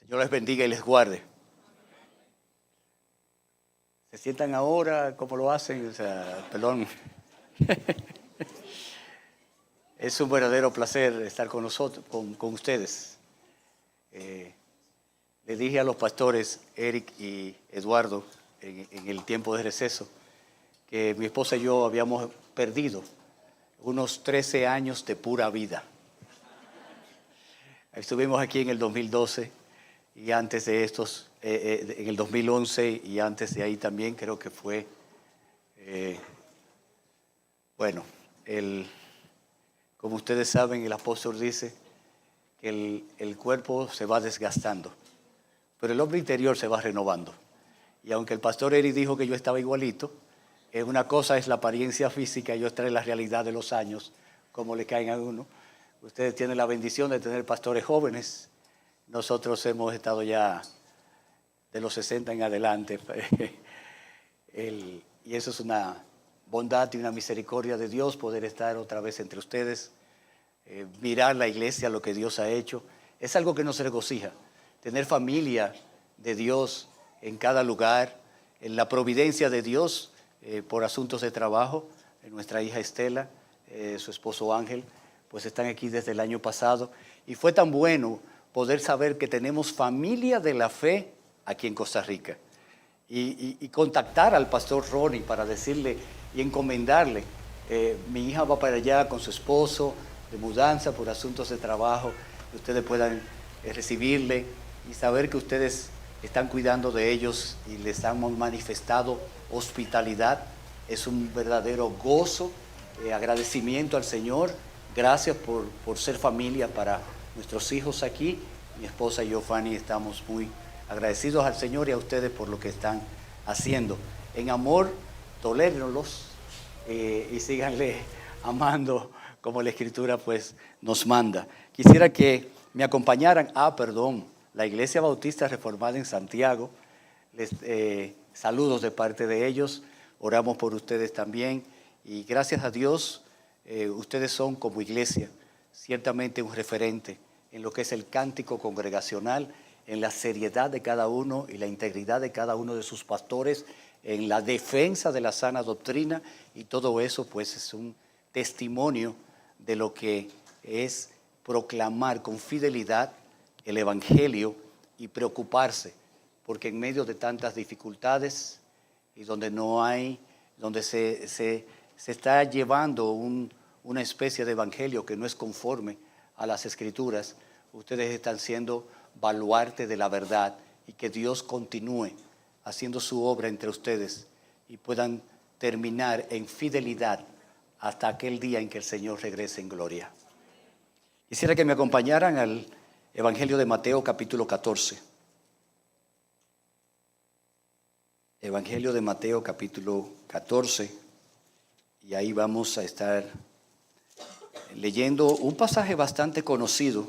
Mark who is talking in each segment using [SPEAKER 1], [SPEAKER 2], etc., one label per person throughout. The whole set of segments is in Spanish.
[SPEAKER 1] Señor les bendiga y les guarde. ¿Se sientan ahora como lo hacen? O sea, perdón. Es un verdadero placer estar con nosotros, con ustedes. Le dije a los pastores Eric y Eduardo en el tiempo de receso que mi esposa y yo habíamos perdido unos 13 años de pura vida. Estuvimos aquí en el 2012 y antes de estos, en el 2011 y antes de ahí también creo que fue, como ustedes saben, el apóstol dice que el cuerpo se va desgastando, pero el hombre interior se va renovando. Y aunque el pastor Eri dijo que yo estaba igualito, una cosa es la apariencia física y otra es la realidad de los años, como le caen a uno. Ustedes tienen la bendición de tener pastores jóvenes. Nosotros hemos estado ya de los 60 en adelante. Y eso es una bondad y una misericordia de Dios, poder estar otra vez entre ustedes, mirar la iglesia, lo que Dios ha hecho. Es algo que nos regocija, tener familia de Dios en cada lugar, en la providencia de Dios por asuntos de trabajo. Nuestra hija Estela, su esposo Ángel, pues están aquí desde el año pasado. Y fue tan bueno poder saber que tenemos familia de la fe aquí en Costa Rica. Y contactar al pastor Ronnie para decirle y encomendarle, mi hija va para allá con su esposo de mudanza por asuntos de trabajo, que ustedes puedan recibirle y saber que ustedes están cuidando de ellos y les han manifestado hospitalidad. Es un verdadero gozo, agradecimiento al Señor. Gracias por ser familia para nuestros hijos aquí. Mi esposa y yo, Fanny, estamos muy agradecidos al Señor y a ustedes por lo que están haciendo. En amor, tolérenlos y síganle amando como la Escritura pues nos manda. Quisiera que me acompañaran. La Iglesia Bautista Reformada en Santiago. Saludos de parte de ellos. Oramos por ustedes también. Y gracias a Dios, ustedes son como iglesia ciertamente un referente en lo que es el cántico congregacional, en la seriedad de cada uno y la integridad de cada uno de sus pastores, en la defensa de la sana doctrina, y todo eso pues es un testimonio de lo que es proclamar con fidelidad el Evangelio y preocuparse, porque en medio de tantas dificultades y donde se está llevando una especie de evangelio que no es conforme a las Escrituras, ustedes están siendo baluarte de la verdad, y que Dios continúe haciendo su obra entre ustedes y puedan terminar en fidelidad hasta aquel día en que el Señor regrese en gloria. Quisiera que me acompañaran al Evangelio de Mateo capítulo 14. Evangelio de Mateo capítulo 14. Y ahí vamos a estar leyendo un pasaje bastante conocido,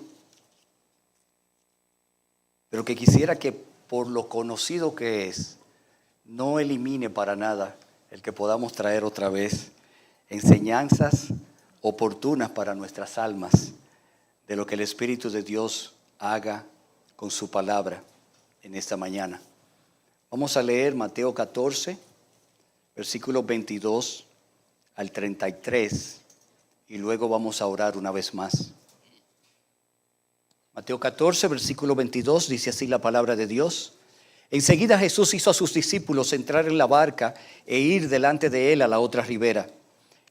[SPEAKER 1] pero que quisiera que por lo conocido que es, no elimine para nada el que podamos traer otra vez enseñanzas oportunas para nuestras almas de lo que el Espíritu de Dios haga con su palabra en esta mañana. Vamos a leer Mateo 14, versículos 22 al 33, y luego vamos a orar una vez más. Mateo 14, versículo 22, dice así la palabra de Dios. Enseguida Jesús hizo a sus discípulos entrar en la barca e ir delante de él a la otra ribera,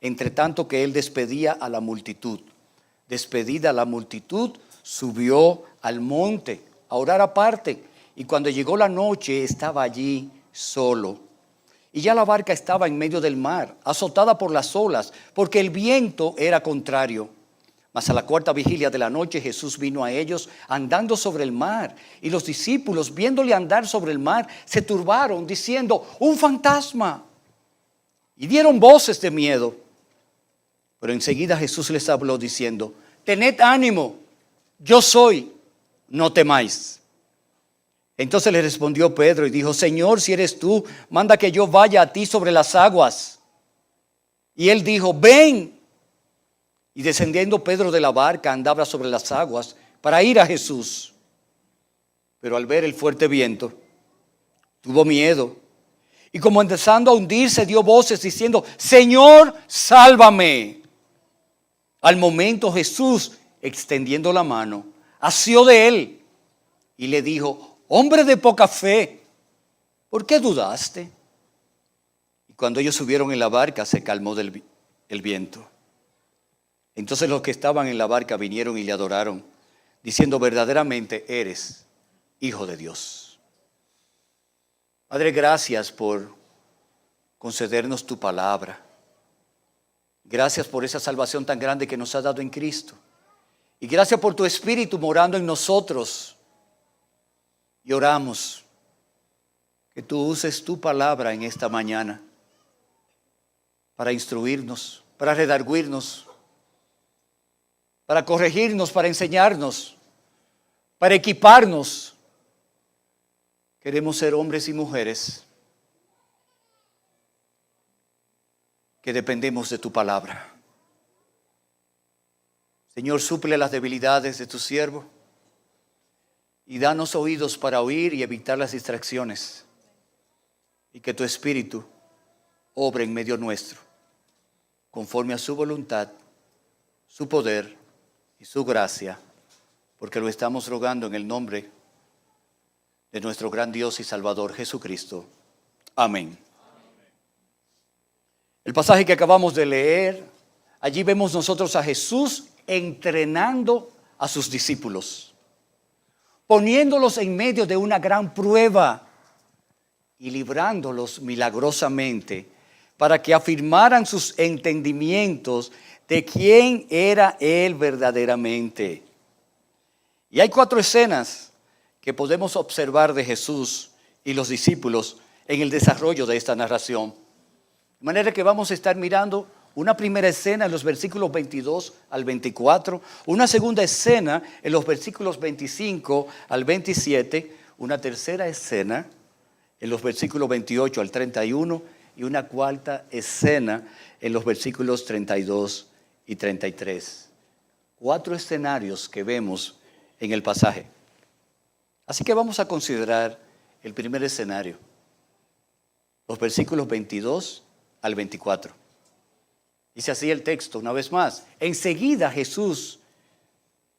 [SPEAKER 1] entre tanto que él despedía a la multitud. Despedida la multitud, subió al monte a orar aparte, y cuando llegó la noche estaba allí solo. Y ya la barca estaba en medio del mar, azotada por las olas, porque el viento era contrario. Mas a la cuarta vigilia de la noche Jesús vino a ellos andando sobre el mar, y los discípulos, viéndole andar sobre el mar, se turbaron, diciendo: ¡un fantasma! Y dieron voces de miedo. Pero enseguida Jesús les habló diciendo: tened ánimo, yo soy, no temáis. Entonces le respondió Pedro y dijo: Señor, si eres tú, manda que yo vaya a ti sobre las aguas. Y él dijo: ven. Y descendiendo Pedro de la barca, andaba sobre las aguas para ir a Jesús. pero al ver el fuerte viento, tuvo miedo. Y como empezando a hundirse, dio voces diciendo: Señor, sálvame. Al momento Jesús, extendiendo la mano, asió de él y le dijo: hombre de poca fe, ¿por qué dudaste? Y cuando ellos subieron en la barca, se calmó el viento. Entonces los que estaban en la barca vinieron y le adoraron, diciendo: verdaderamente eres Hijo de Dios. Padre, gracias por concedernos tu palabra. Gracias por esa salvación tan grande que nos has dado en Cristo. Y gracias por tu Espíritu morando en nosotros. Y oramos que tú uses tu palabra en esta mañana para instruirnos, para redarguirnos, para corregirnos, para enseñarnos, para equiparnos. Queremos ser hombres y mujeres que dependemos de tu palabra. Señor, suple las debilidades de tu siervo y danos oídos para oír y evitar las distracciones, y que tu Espíritu obre en medio nuestro, conforme a su voluntad, su poder y su gracia, porque lo estamos rogando en el nombre de nuestro gran Dios y Salvador Jesucristo. Amén. El pasaje que acabamos de leer, allí vemos nosotros a Jesús entrenando a sus discípulos, poniéndolos en medio de una gran prueba y librándolos milagrosamente para que afirmaran sus entendimientos de quién era Él verdaderamente. Y hay 4 escenas que podemos observar de Jesús y los discípulos en el desarrollo de esta narración. De manera que vamos a estar mirando una primera escena en los versículos 22 al 24, una segunda escena en los versículos 25 al 27, una tercera escena en los versículos 28 al 31 y una cuarta escena en los versículos 32 y 33. 4 escenarios que vemos en el pasaje. Así que vamos a considerar el primer escenario, los versículos 22 al 24. Dice así el texto una vez más: enseguida Jesús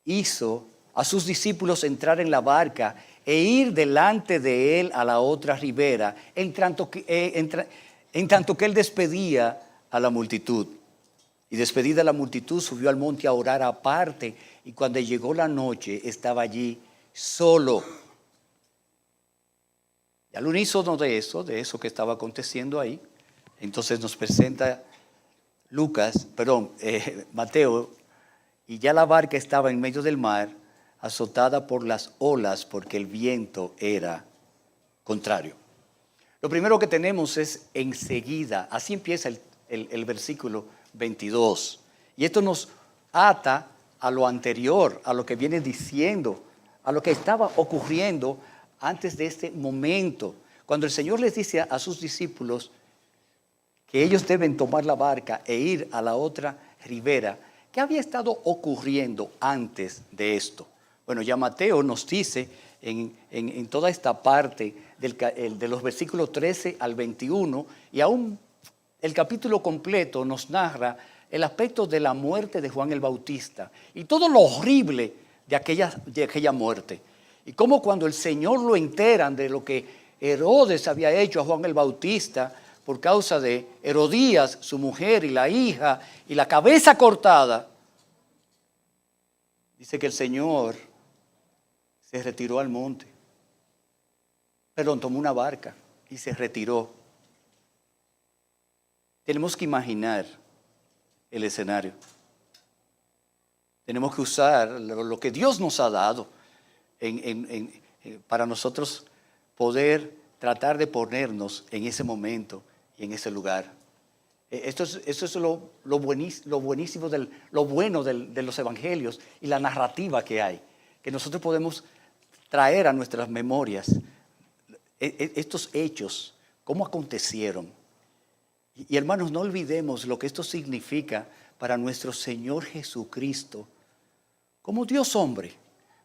[SPEAKER 1] hizo a sus discípulos entrar en la barca e ir delante de él a la otra ribera, en tanto que él despedía a la multitud. Y despedida la multitud, subió al monte a orar aparte, y cuando llegó la noche estaba allí solo. Y al unísono de eso que estaba aconteciendo ahí, entonces nos presenta Mateo, y ya la barca estaba en medio del mar, azotada por las olas, porque el viento era contrario. Lo primero que tenemos es enseguida. Así empieza el versículo 22. Y esto nos ata a lo anterior, a lo que viene diciendo, a lo que estaba ocurriendo antes de este momento. Cuando el Señor les dice a sus discípulos que ellos deben tomar la barca e ir a la otra ribera, ¿qué había estado ocurriendo antes de esto? Bueno, ya Mateo nos dice en toda esta parte de los versículos 13 al 21, y aún el capítulo completo nos narra el aspecto de la muerte de Juan el Bautista y todo lo horrible de aquella muerte. Y cómo cuando el Señor lo enteran de lo que Herodes había hecho a Juan el Bautista por causa de Herodías, su mujer, y la hija, y la cabeza cortada, dice que el Señor se retiró al monte. Tomó una barca y se retiró. Tenemos que imaginar el escenario. Tenemos que usar lo que Dios nos ha dado para nosotros poder tratar de ponernos en ese momento y en ese lugar. Esto es lo buenísimo, lo bueno de los evangelios y la narrativa que hay, que nosotros podemos traer a nuestras memorias estos hechos, cómo acontecieron. Y hermanos, no olvidemos lo que esto significa para nuestro Señor Jesucristo como Dios hombre,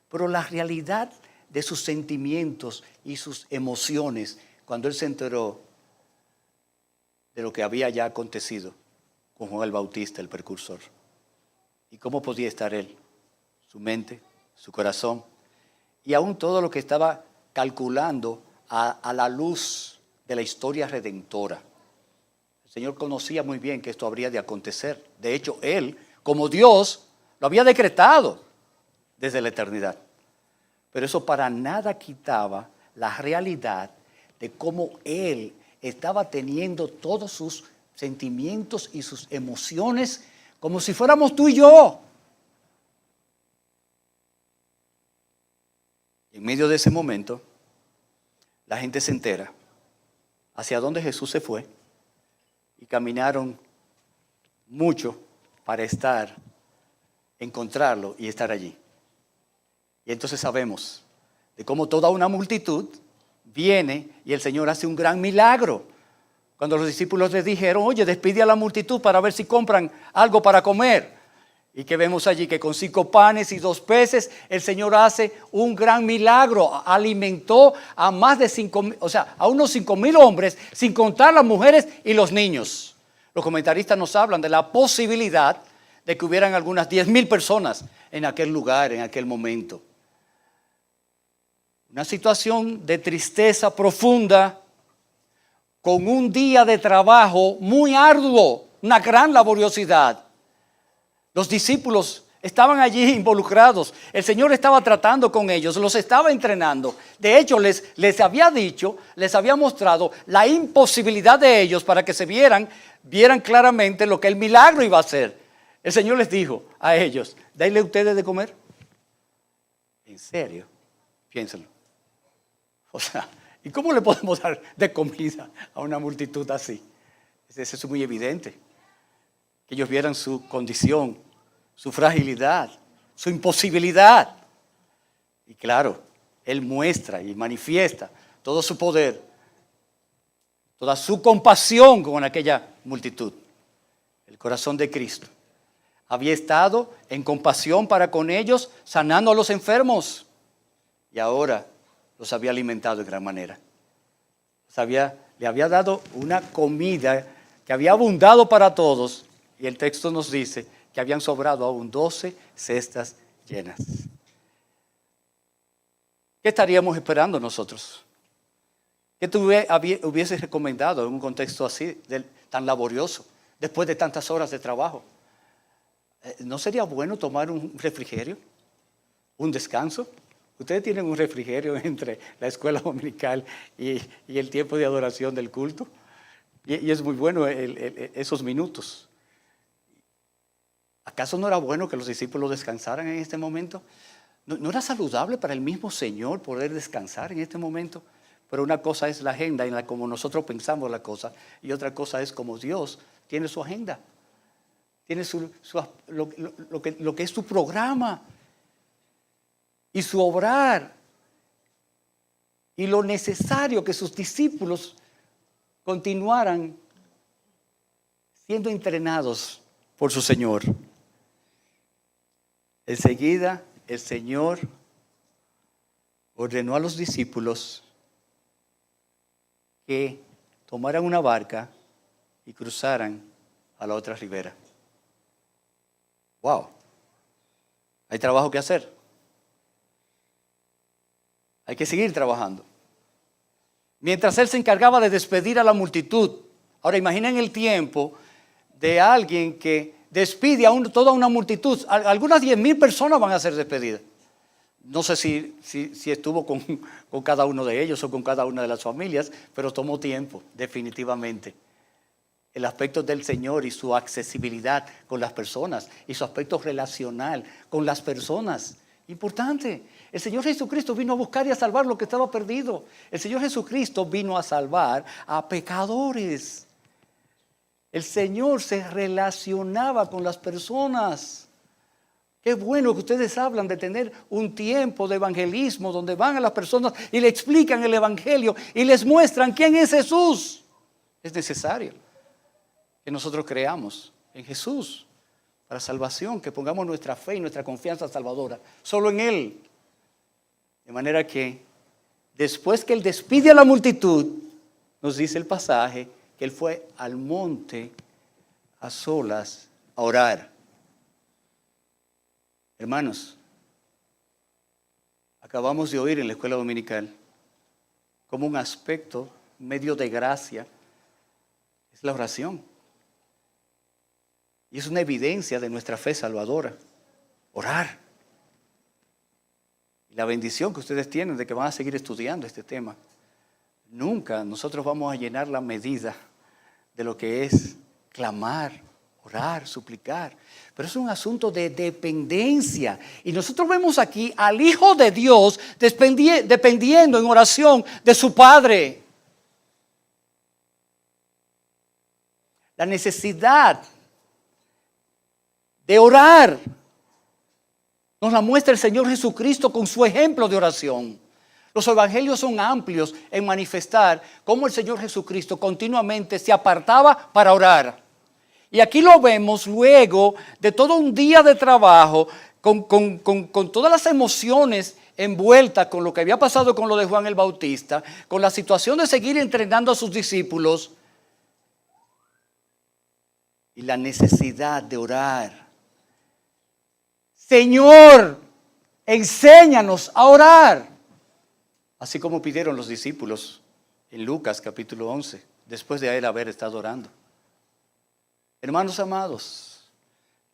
[SPEAKER 1] pero la realidad de sus sentimientos y sus emociones cuando él se enteró de lo que había ya acontecido con Juan el Bautista, el precursor. ¿Y cómo podía estar él? Su mente, su corazón y aún todo lo que estaba calculando a la luz de la historia redentora. El Señor conocía muy bien que esto habría de acontecer. De hecho, Él, como Dios, lo había decretado desde la eternidad. Pero eso para nada quitaba la realidad de cómo Él estaba teniendo todos sus sentimientos y sus emociones como si fuéramos tú y yo. En medio de ese momento, la gente se entera hacia dónde Jesús se fue y caminaron mucho para encontrarlo y estar allí. Y entonces sabemos de cómo toda una multitud viene y el Señor hace un gran milagro. Cuando los discípulos les dijeron, oye, despide a la multitud para ver si compran algo para comer. Y que vemos allí que con 5 panes y 2 peces el Señor hace un gran milagro. Alimentó a más de 5,000, o sea, a unos 5,000 hombres, sin contar las mujeres y los niños. Los comentaristas nos hablan de la posibilidad de que hubieran algunas 10,000 personas en aquel lugar, en aquel momento. Una situación de tristeza profunda, con un día de trabajo muy arduo, una gran laboriosidad. Los discípulos estaban allí involucrados. El Señor estaba tratando con ellos, los estaba entrenando. De hecho, les había dicho, les había mostrado la imposibilidad de ellos para que se vieran claramente lo que el milagro iba a hacer. El Señor les dijo a ellos, denle ustedes de comer. ¿En serio? Piénsenlo. O sea, ¿y cómo le podemos dar de comida a una multitud así? Eso es muy evidente. Que ellos vieran su condición, su fragilidad, su imposibilidad. Y claro, Él muestra y manifiesta todo su poder, toda su compasión con aquella multitud. El corazón de Cristo había estado en compasión para con ellos, sanando a los enfermos. Y ahora los había alimentado de gran manera. Le había dado una comida que había abundado para todos. Y el texto nos dice que habían sobrado aún 12 cestas llenas. ¿Qué estaríamos esperando nosotros? ¿Qué tú hubieses recomendado en un contexto así, tan laborioso, después de tantas horas de trabajo? ¿No sería bueno tomar un refrigerio? ¿Un descanso? Ustedes tienen un refrigerio entre la escuela dominical y el tiempo de adoración del culto. Y es muy bueno esos minutos. ¿Acaso no era bueno que los discípulos descansaran en este momento? ¿No era saludable para el mismo Señor poder descansar en este momento? Pero una cosa es la agenda en la como nosotros pensamos la cosa, y otra cosa es como Dios tiene su agenda, tiene lo que es su programa y su obrar y lo necesario que sus discípulos continuaran siendo entrenados por su Señor. Enseguida el Señor ordenó a los discípulos que tomaran una barca y cruzaran a la otra ribera. ¡Wow! Hay trabajo que hacer. Hay que seguir trabajando. Mientras Él se encargaba de despedir a la multitud. Ahora imaginen el tiempo de alguien que despide a toda una multitud. Algunas 10,000 personas van a ser despedidas. No sé si estuvo con cada uno de ellos o con cada una de las familias, pero tomó tiempo, definitivamente. El aspecto del Señor y su accesibilidad con las personas y su aspecto relacional con las personas. Importante. El Señor Jesucristo vino a buscar y a salvar lo que estaba perdido. El Señor Jesucristo vino a salvar a pecadores. El Señor se relacionaba con las personas. Qué bueno que ustedes hablan de tener un tiempo de evangelismo donde van a las personas y le explican el evangelio y les muestran quién es Jesús. Es necesario que nosotros creamos en Jesús para salvación, que pongamos nuestra fe y nuestra confianza salvadora solo en Él. De manera que después que él despide a la multitud, nos dice el pasaje que él fue al monte a solas a orar. Hermanos, acabamos de oír en la escuela dominical como un aspecto, medio de gracia, es la oración. Y es una evidencia de nuestra fe salvadora. Orar. Y la bendición que ustedes tienen de que van a seguir estudiando este tema. Nunca nosotros vamos a llenar la medida de lo que es clamar, orar, suplicar. Pero es un asunto de dependencia. Y nosotros vemos aquí al Hijo de Dios dependiendo en oración de su Padre. La necesidad de orar nos la muestra el Señor Jesucristo con su ejemplo de oración. Los evangelios son amplios en manifestar cómo el Señor Jesucristo continuamente se apartaba para orar. Y aquí lo vemos luego de todo un día de trabajo, con todas las emociones envueltas con lo que había pasado con lo de Juan el Bautista, con la situación de seguir entrenando a sus discípulos y la necesidad de orar. Señor, enséñanos a orar. Así como pidieron los discípulos en Lucas capítulo 11, después de él haber estado orando. Hermanos amados,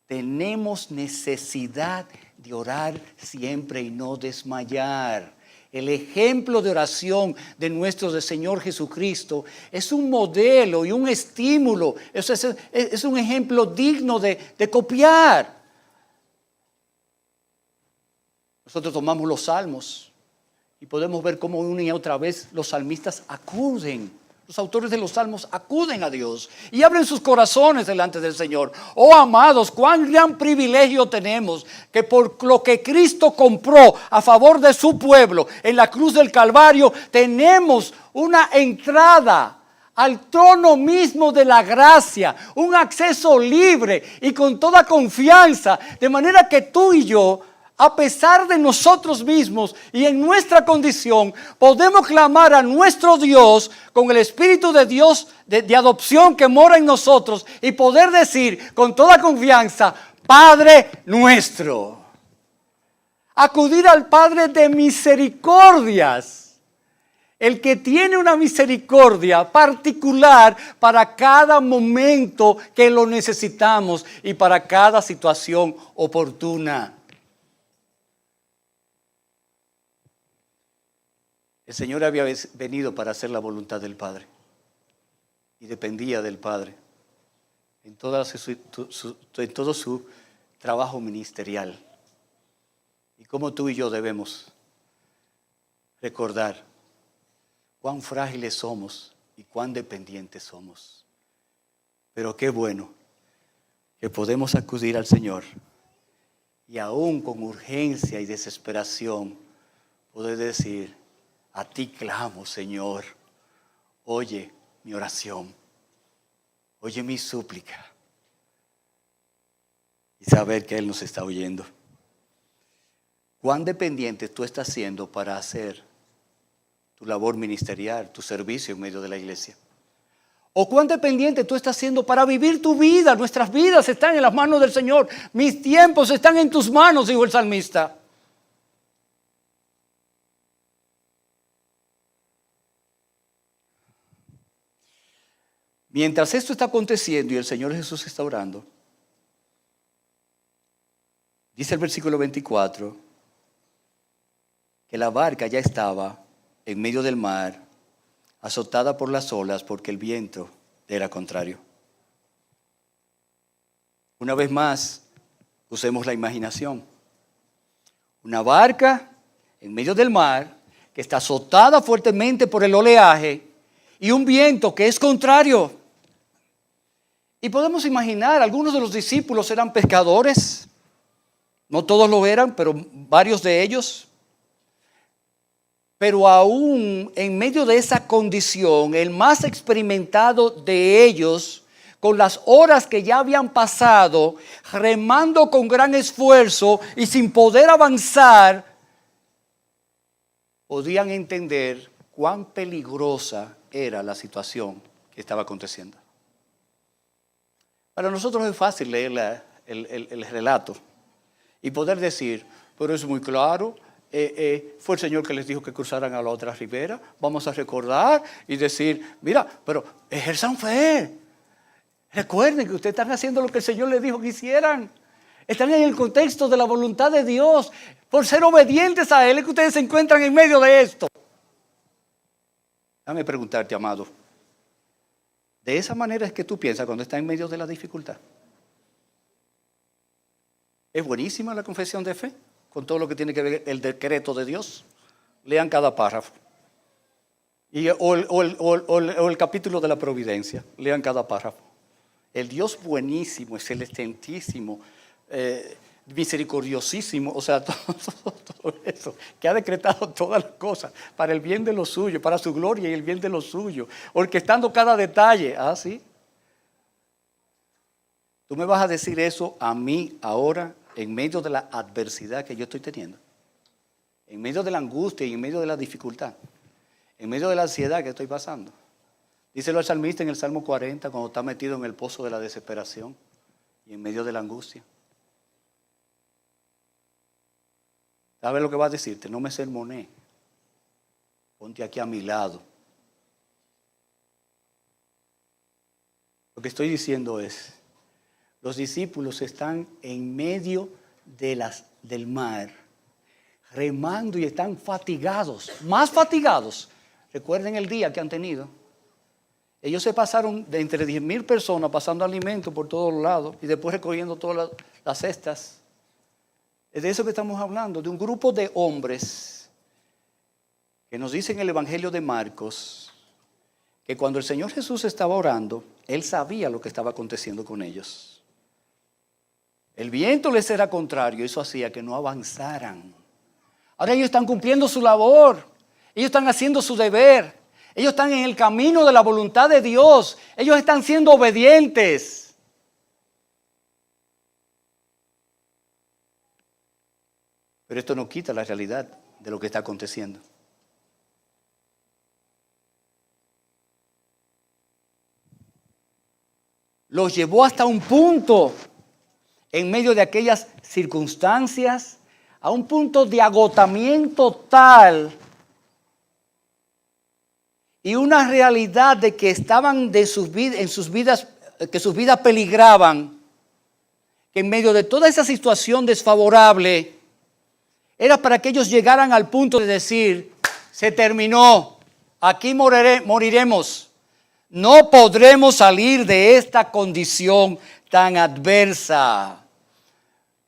[SPEAKER 1] tenemos necesidad de orar siempre y no desmayar. El ejemplo de oración de nuestro Señor Jesucristo es un modelo y un estímulo, es un ejemplo digno de copiar. Nosotros tomamos los salmos y podemos ver cómo una y otra vez los salmistas acuden. Los autores de los salmos acuden a Dios y abren sus corazones delante del Señor. Oh amados, cuán gran privilegio tenemos que por lo que Cristo compró a favor de su pueblo en la cruz del Calvario, tenemos una entrada al trono mismo de la gracia, un acceso libre y con toda confianza, de manera que tú y yo, a pesar de nosotros mismos y en nuestra condición, podemos clamar a nuestro Dios con el Espíritu de Dios de adopción que mora en nosotros y poder decir con toda confianza, Padre nuestro. Acudir al Padre de misericordias, el que tiene una misericordia particular para cada momento que lo necesitamos y para cada situación oportuna. El Señor había venido para hacer la voluntad del Padre y dependía del Padre en todo su trabajo ministerial. Y cómo tú y yo debemos recordar cuán frágiles somos y cuán dependientes somos. Pero qué bueno que podemos acudir al Señor y aún con urgencia y desesperación poder decir, a ti clamo, Señor, oye mi oración, oye mi súplica y saber que Él nos está oyendo. ¿Cuán dependiente tú estás siendo para hacer tu labor ministerial, tu servicio en medio de la iglesia? ¿O cuán dependiente tú estás siendo para vivir tu vida? Nuestras vidas están en las manos del Señor. Mis tiempos están en tus manos, dijo el salmista. Mientras esto está aconteciendo y el Señor Jesús está orando, dice el versículo 24, que la barca ya estaba en medio del mar, azotada por las olas porque el viento era contrario. Una vez más, usemos la imaginación. Una barca en medio del mar que está azotada fuertemente por el oleaje y un viento que es contrario. Y podemos imaginar, algunos de los discípulos eran pescadores, no todos lo eran, pero varios de ellos. Pero aún en medio de esa condición, el más experimentado de ellos, con las horas que ya habían pasado, remando con gran esfuerzo y sin poder avanzar, podían entender cuán peligrosa era la situación que estaba aconteciendo. Para nosotros es fácil leer el relato y poder decir, pero es muy claro, fue el Señor que les dijo que cruzaran a la otra ribera. Vamos a recordar y decir, mira, pero ejerzan fe. Recuerden que ustedes están haciendo lo que el Señor les dijo que hicieran. Están en el contexto de la voluntad de Dios. Por ser obedientes a Él es que ustedes se encuentran en medio de esto. Déjame preguntarte, amado. ¿De esa manera es que tú piensas cuando estás en medio de la dificultad? ¿Es buenísima la confesión de fe? Con todo lo que tiene que ver el decreto de Dios. Lean cada párrafo. O el capítulo de la providencia. Lean cada párrafo. El Dios buenísimo, excelentísimo, misericordiosísimo, o sea, todo eso, que ha decretado todas las cosas para el bien de los suyos, para su gloria y el bien de los suyos, orquestando cada detalle. Ah, sí. Tú me vas a decir eso a mí ahora, en medio de la adversidad que yo estoy teniendo, en medio de la angustia y en medio de la dificultad, en medio de la ansiedad que estoy pasando. Díselo al salmista en el Salmo 40, cuando está metido en el pozo de la desesperación y en medio de la angustia. ¿Sabes lo que va a decirte? No me sermoné. Ponte aquí a mi lado. Lo que estoy diciendo es, los discípulos están en medio del mar, remando y están fatigados, más fatigados. Recuerden el día que han tenido. Ellos se pasaron de entre 10,000 personas pasando alimento por todos lados y después recogiendo todas las cestas. Es de eso que estamos hablando, de un grupo de hombres que nos dice en el Evangelio de Marcos que cuando el Señor Jesús estaba orando, Él sabía lo que estaba aconteciendo con ellos. El viento les era contrario, eso hacía que no avanzaran. Ahora ellos están cumpliendo su labor, ellos están haciendo su deber. Ellos están en el camino de la voluntad de Dios. Ellos están siendo obedientes. Pero esto no quita la realidad de lo que está aconteciendo. Los llevó hasta un punto, en medio de aquellas circunstancias, a un punto de agotamiento tal y una realidad de que estaban que sus vidas peligraban, que en medio de toda esa situación desfavorable, era para que ellos llegaran al punto de decir, se terminó, aquí moriremos, no podremos salir de esta condición tan adversa.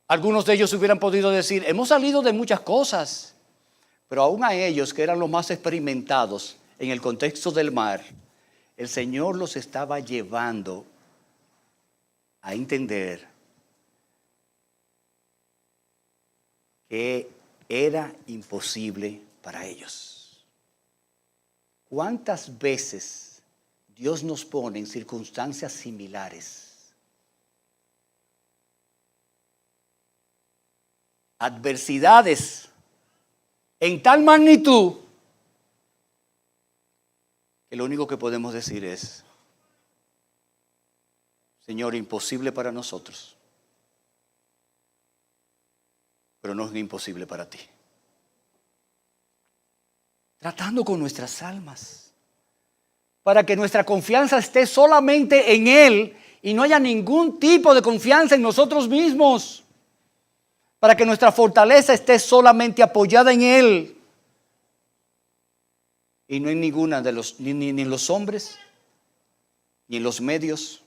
[SPEAKER 1] Algunos de ellos hubieran podido decir, hemos salido de muchas cosas, pero aún a ellos que eran los más experimentados, en el contexto del mar, el Señor los estaba llevando a entender que era imposible para ellos. ¿Cuántas veces Dios nos pone en circunstancias similares? Adversidades en tal magnitud que lo único que podemos decir es, Señor, imposible para nosotros, pero no es imposible para ti. Tratando con nuestras almas, para que nuestra confianza esté solamente en Él y no haya ningún tipo de confianza en nosotros mismos, para que nuestra fortaleza esté solamente apoyada en Él. Y no en ninguna de ni en los hombres, ni en los medios,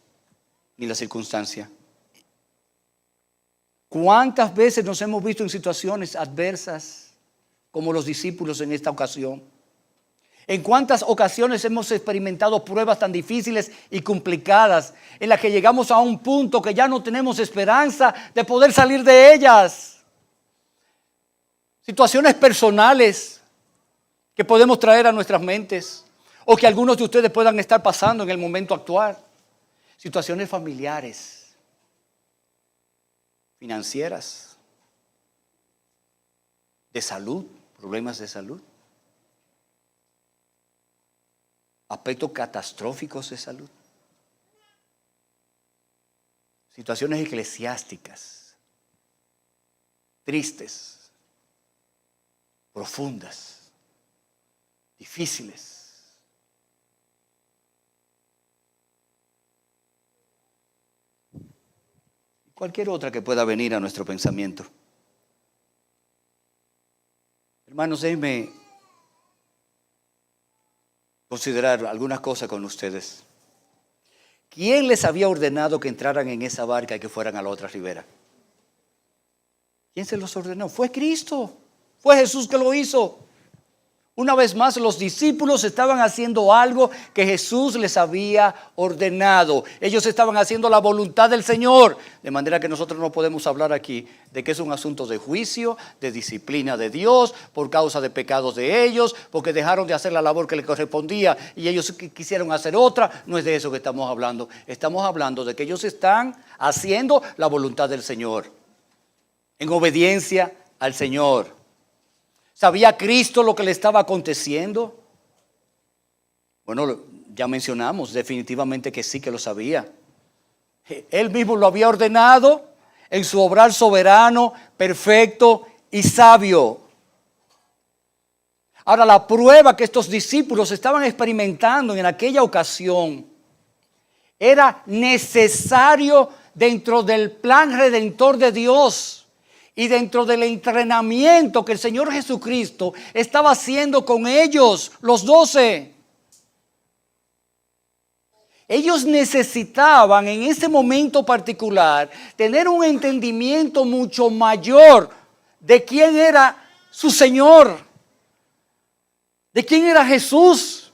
[SPEAKER 1] ni en la circunstancia. ¿Cuántas veces nos hemos visto en situaciones adversas como los discípulos en esta ocasión? ¿En cuántas ocasiones hemos experimentado pruebas tan difíciles y complicadas en las que llegamos a un punto que ya no tenemos esperanza de poder salir de ellas? Situaciones personales que podemos traer a nuestras mentes o que algunos de ustedes puedan estar pasando en el momento actual. Situaciones familiares, financieras, de salud, problemas de salud. aspectos catastróficos de salud, situaciones eclesiásticas, tristes, profundas, difíciles. Cualquier otra que pueda venir a nuestro pensamiento. Hermanos, déjenme considerar algunas cosas con ustedes. ¿Quién les había ordenado que entraran en esa barca y que fueran a la otra ribera? ¿Quién se los ordenó? Fue Cristo. Fue Jesús que lo hizo. Una vez más, los discípulos estaban haciendo algo que Jesús les había ordenado. Ellos estaban haciendo la voluntad del Señor. De manera que nosotros no podemos hablar aquí de que es un asunto de juicio, de disciplina de Dios, por causa de pecados de ellos, porque dejaron de hacer la labor que les correspondía y ellos quisieron hacer otra. No es de eso que estamos hablando. Estamos hablando de que ellos están haciendo la voluntad del Señor, en obediencia al Señor. ¿Sabía Cristo lo que le estaba aconteciendo? Bueno, ya mencionamos definitivamente que sí que lo sabía. Él mismo lo había ordenado en su obrar soberano, perfecto y sabio. Ahora, la prueba que estos discípulos estaban experimentando en aquella ocasión era necesario dentro del plan redentor de Dios. Y dentro del entrenamiento que el Señor Jesucristo estaba haciendo con ellos, los 12. Ellos necesitaban en ese momento particular tener un entendimiento mucho mayor de quién era su Señor, de quién era Jesús.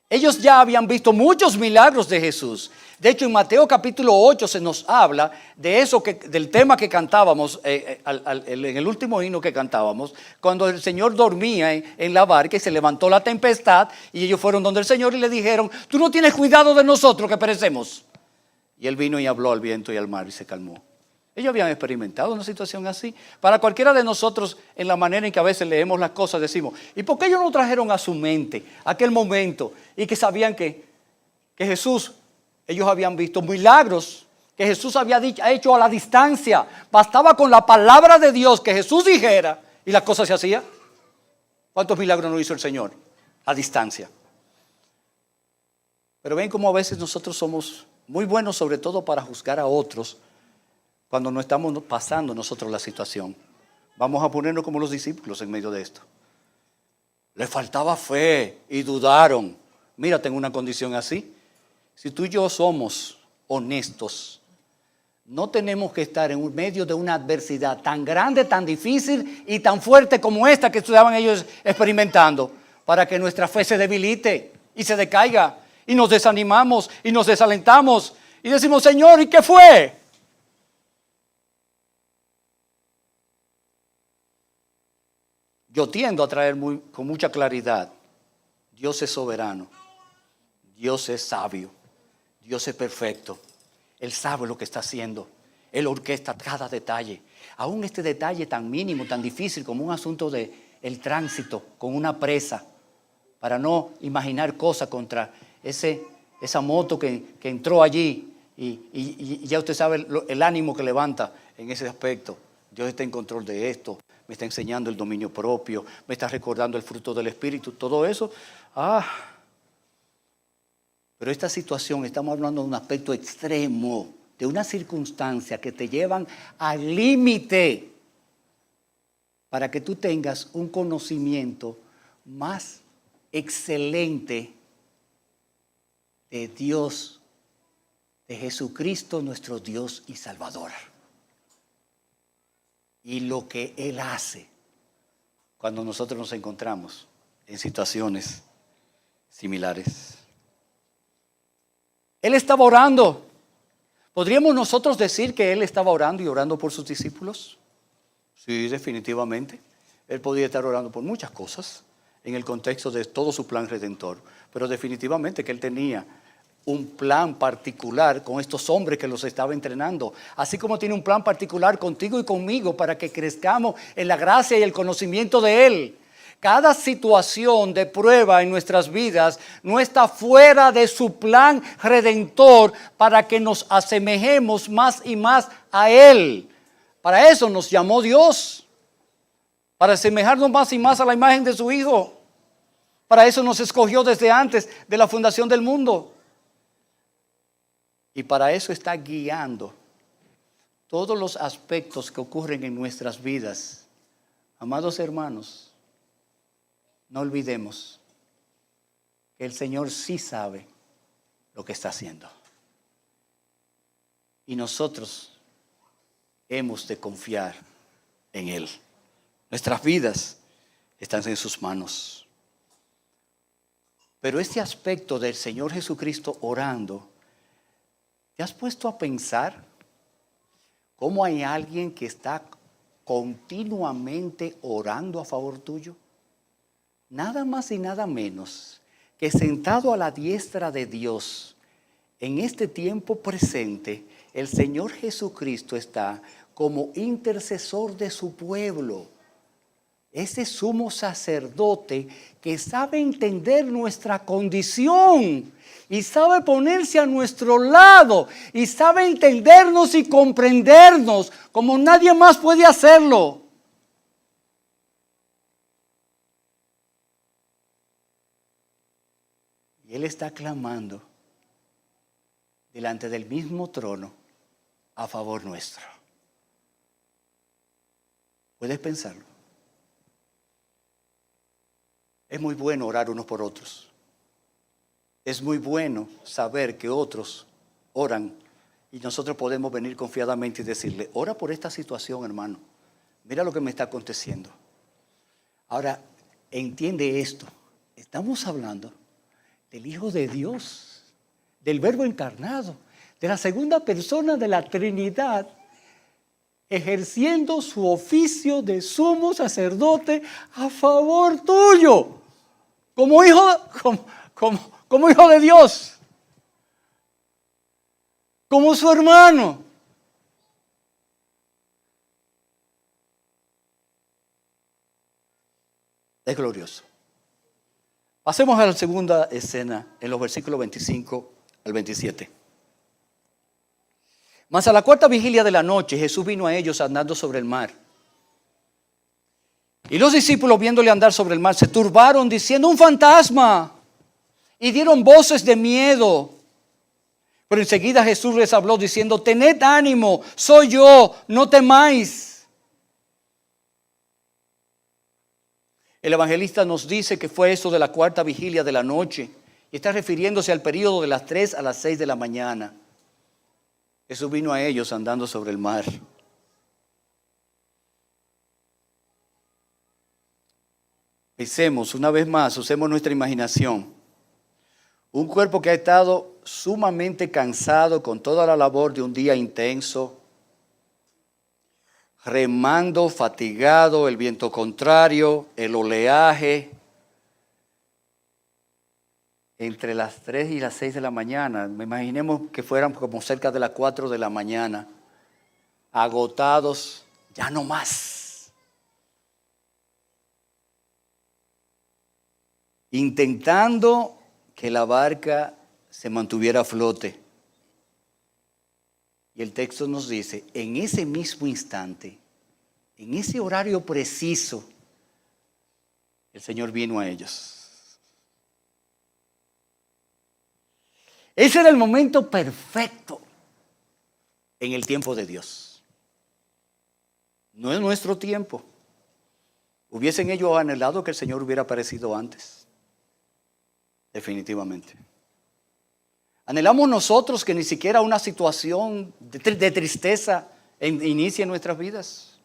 [SPEAKER 1] Ellos ya habían visto muchos milagros de Jesús. De hecho, en Mateo capítulo 8 se nos habla de eso, del tema que cantábamos, en el último himno que cantábamos, cuando el Señor dormía en la barca y se levantó la tempestad y ellos fueron donde el Señor y le dijeron: tú no tienes cuidado de nosotros que perecemos. Y él vino y habló al viento y al mar y se calmó. Ellos habían experimentado una situación así. Para cualquiera de nosotros, en la manera en que a veces leemos las cosas, decimos: ¿y por qué ellos no trajeron a su mente aquel momento y que sabían que Jesús... Ellos habían visto milagros que Jesús había hecho a la distancia. Bastaba con la palabra de Dios que Jesús dijera y la cosa se hacía. ¿Cuántos milagros no hizo el Señor a distancia? Pero ven cómo a veces nosotros somos muy buenos, sobre todo para juzgar a otros, cuando no estamos pasando nosotros la situación. Vamos a ponernos como los discípulos en medio de esto. Les faltaba fe y dudaron. Mira, tengo una condición así. Si tú y yo somos honestos, no tenemos que estar en medio de una adversidad tan grande, tan difícil y tan fuerte como esta que estaban ellos experimentando, para que nuestra fe se debilite y se decaiga y nos desanimamos y nos desalentamos y decimos: Señor, ¿y qué fue? Yo tiendo a traer con mucha claridad: Dios es soberano, Dios es sabio, Dios es perfecto. Él sabe lo que está haciendo. Él orquesta cada detalle. Aún este detalle tan mínimo, tan difícil como un asunto de el tránsito con una presa. Para no imaginar cosas contra esa moto que entró allí. Y ya usted sabe el ánimo que levanta en ese aspecto. Dios está en control de esto. Me está enseñando el dominio propio. Me está recordando el fruto del Espíritu. Todo eso. Pero esta situación, estamos hablando de un aspecto extremo, de una circunstancia que te llevan al límite para que tú tengas un conocimiento más excelente de Dios, de Jesucristo, nuestro Dios y Salvador. Y lo que Él hace cuando nosotros nos encontramos en situaciones similares. Él estaba orando. ¿Podríamos nosotros decir que Él estaba orando y orando por sus discípulos? Sí, definitivamente. Él podía estar orando por muchas cosas en el contexto de todo su plan redentor. Pero definitivamente que Él tenía un plan particular con estos hombres que los estaba entrenando. Así como tiene un plan particular contigo y conmigo para que crezcamos en la gracia y el conocimiento de Él. Cada situación de prueba en nuestras vidas no está fuera de su plan redentor para que nos asemejemos más y más a Él. Para eso nos llamó Dios, para asemejarnos más y más a la imagen de su Hijo. Para eso nos escogió desde antes de la fundación del mundo. Y para eso está guiando todos los aspectos que ocurren en nuestras vidas. Amados hermanos, no olvidemos que el Señor sí sabe lo que está haciendo. Y nosotros hemos de confiar en Él. Nuestras vidas están en sus manos. Pero este aspecto del Señor Jesucristo orando, ¿te has puesto a pensar cómo hay alguien que está continuamente orando a favor tuyo? Nada más y nada menos que sentado a la diestra de Dios, en este tiempo presente, el Señor Jesucristo está como intercesor de su pueblo. Ese sumo sacerdote que sabe entender nuestra condición y sabe ponerse a nuestro lado y sabe entendernos y comprendernos como nadie más puede hacerlo. Y Él está clamando delante del mismo trono a favor nuestro. ¿Puedes pensarlo? Es muy bueno orar unos por otros. Es muy bueno saber que otros oran y nosotros podemos venir confiadamente y decirle, ora por esta situación, hermano. Mira lo que me está aconteciendo. Ahora, entiende esto. Estamos hablando del Hijo de Dios, del Verbo encarnado, de la segunda persona de la Trinidad, ejerciendo su oficio de sumo sacerdote a favor tuyo, como hijo de Dios, como su hermano. Es glorioso. Pasemos a la segunda escena en los versículos 25 al 27. Mas a la cuarta vigilia de la noche Jesús vino a ellos andando sobre el mar. Y los discípulos, viéndole andar sobre el mar, se turbaron diciendo, un fantasma. Y dieron voces de miedo. Pero enseguida Jesús les habló diciendo, tened ánimo, soy yo, no temáis. El evangelista nos dice que fue eso de la cuarta vigilia de la noche. Y está refiriéndose al periodo de las 3 a las 6 de la mañana. Jesús vino a ellos andando sobre el mar. Pensemos una vez más, usemos nuestra imaginación. Un cuerpo que ha estado sumamente cansado con toda la labor de un día intenso, remando, fatigado, el viento contrario, el oleaje. Entre las 3 y las 6 de la mañana, me imaginemos que fueran como cerca de las 4 de la mañana, agotados, ya no más. Intentando que la barca se mantuviera a flote. Y el texto nos dice, en ese mismo instante, en ese horario preciso, el Señor vino a ellos. Ese era el momento perfecto en el tiempo de Dios. No es nuestro tiempo. ¿Hubiesen ellos anhelado que el Señor hubiera aparecido antes? Definitivamente. ¿Anhelamos nosotros que ni siquiera una situación de tristeza inicie en nuestras vidas?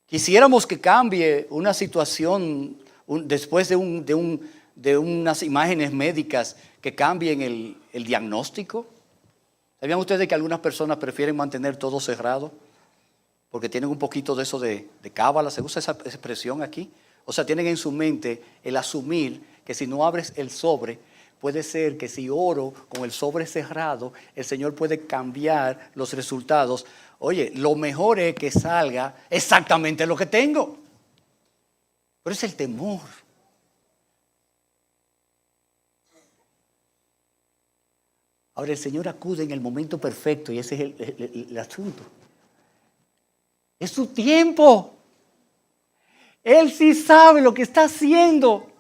[SPEAKER 1] Quisiéramos que cambie una situación después de unas imágenes médicas que cambien el diagnóstico. ¿Sabían ustedes que algunas personas prefieren mantener todo cerrado? Porque tienen un poquito de eso de cábala, se usa esa expresión aquí. O sea, tienen en su mente el asumir que si no abres el sobre, puede ser que si oro con el sobre cerrado, el Señor puede cambiar los resultados. Oye, lo mejor es que salga exactamente lo que tengo. Pero es el temor. Ahora el Señor acude en el momento perfecto y ese es el asunto. Es su tiempo. Él sí sabe lo que está haciendo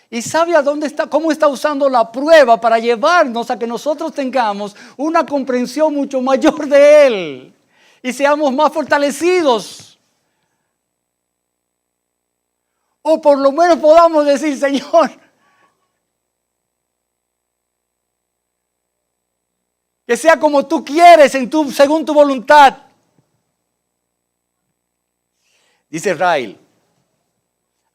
[SPEAKER 1] y sabe a dónde está, cómo está usando la prueba para llevarnos a que nosotros tengamos una comprensión mucho mayor de Él y seamos más fortalecidos. O por lo menos podamos decir, Señor, que sea como tú quieres, según tu voluntad. Dice Israel,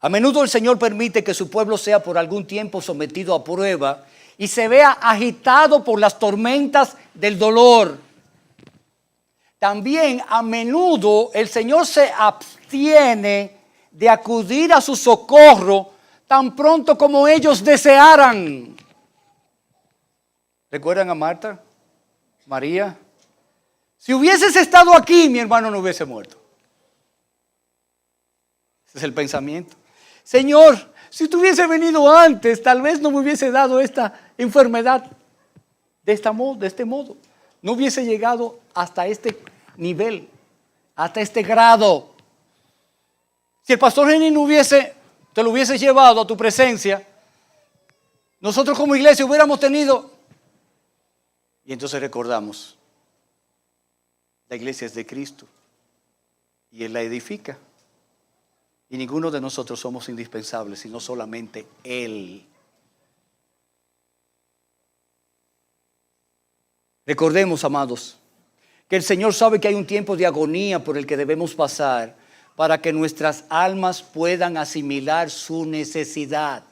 [SPEAKER 1] a menudo el Señor permite que su pueblo sea por algún tiempo sometido a prueba y se vea agitado por las tormentas del dolor. También a menudo el Señor se abstiene de acudir a su socorro tan pronto como ellos desearan. ¿Recuerdan a Marta? María. Si hubieses estado aquí, mi hermano no hubiese muerto. Ese es el pensamiento. Señor, si tú hubiese venido antes, tal vez no me hubiese dado esta enfermedad de este modo. No hubiese llegado hasta este nivel, hasta este grado. Si el pastor Henry te lo hubiese llevado a tu presencia, nosotros como iglesia hubiéramos tenido. Y entonces recordamos, la iglesia es de Cristo y Él la edifica. Y ninguno de nosotros somos indispensables, sino solamente Él. Recordemos, amados, que el Señor sabe que hay un tiempo de agonía por el que debemos pasar para que nuestras almas puedan asimilar su necesidad.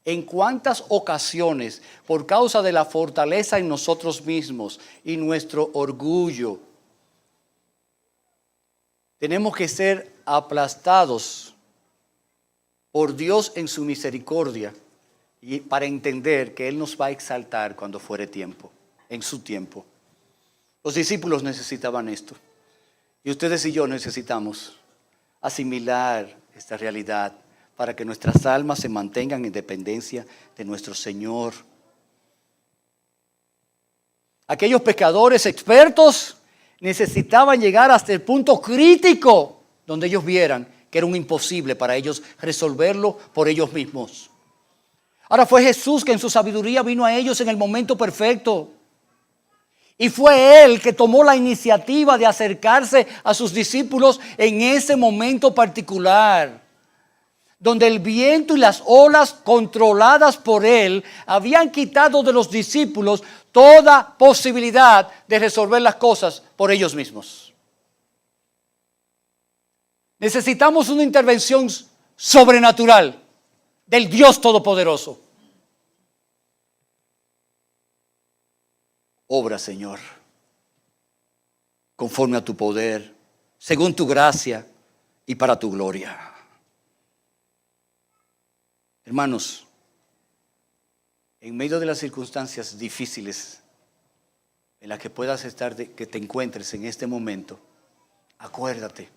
[SPEAKER 1] En cuántas ocasiones, por causa de la fortaleza en nosotros mismos y nuestro orgullo, tenemos que ser aplastados por Dios en su misericordia y para entender que Él nos va a exaltar cuando fuere tiempo, en su tiempo. Los discípulos necesitaban esto y ustedes y yo necesitamos asimilar esta realidad para que nuestras almas se mantengan en dependencia de nuestro Señor. Aquellos pecadores expertos necesitaban llegar hasta el punto crítico donde ellos vieran que era un imposible para ellos resolverlo por ellos mismos. Ahora fue Jesús que en su sabiduría vino a ellos en el momento perfecto. Y fue Él que tomó la iniciativa de acercarse a sus discípulos en ese momento particular, donde el viento y las olas controladas por Él habían quitado de los discípulos toda posibilidad de resolver las cosas por ellos mismos. Necesitamos una intervención sobrenatural del Dios Todopoderoso. Obra, Señor, conforme a tu poder, según tu gracia y para tu gloria. Hermanos, en medio de las circunstancias difíciles en las que puedas estar, que te encuentres en este momento, acuérdate,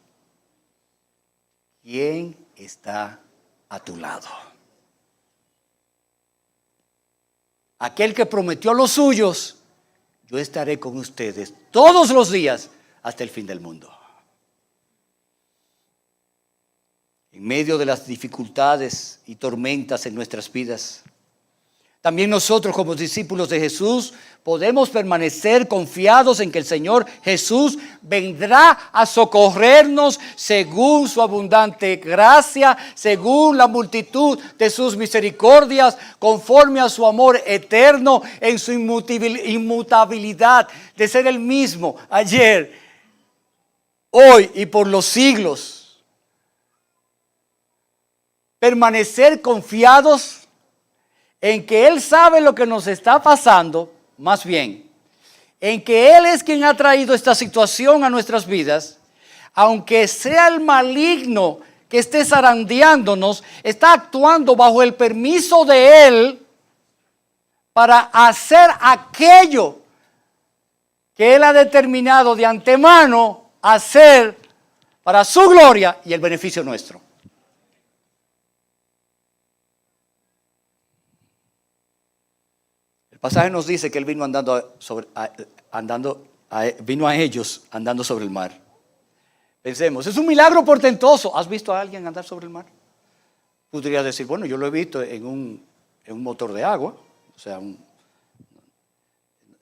[SPEAKER 1] ¿quién está a tu lado? Aquel que prometió a los suyos, yo estaré con ustedes todos los días hasta el fin del mundo. En medio de las dificultades y tormentas en nuestras vidas, también nosotros como discípulos de Jesús podemos permanecer confiados en que el Señor Jesús vendrá a socorrernos según su abundante gracia, según la multitud de sus misericordias, conforme a su amor eterno, en su inmutabilidad de ser el mismo ayer, hoy y por los siglos. Permanecer confiados en que Él sabe lo que nos está pasando, más bien, en que Él es quien ha traído esta situación a nuestras vidas, aunque sea el maligno que esté zarandeándonos, está actuando bajo el permiso de Él para hacer aquello que Él ha determinado de antemano hacer para su gloria y el beneficio nuestro. El pasaje nos dice que Él vino vino a ellos andando sobre el mar. Pensemos, es un milagro portentoso. ¿Has visto a alguien andar sobre el mar? Podrías decir, bueno, yo lo he visto en un motor de agua, o sea,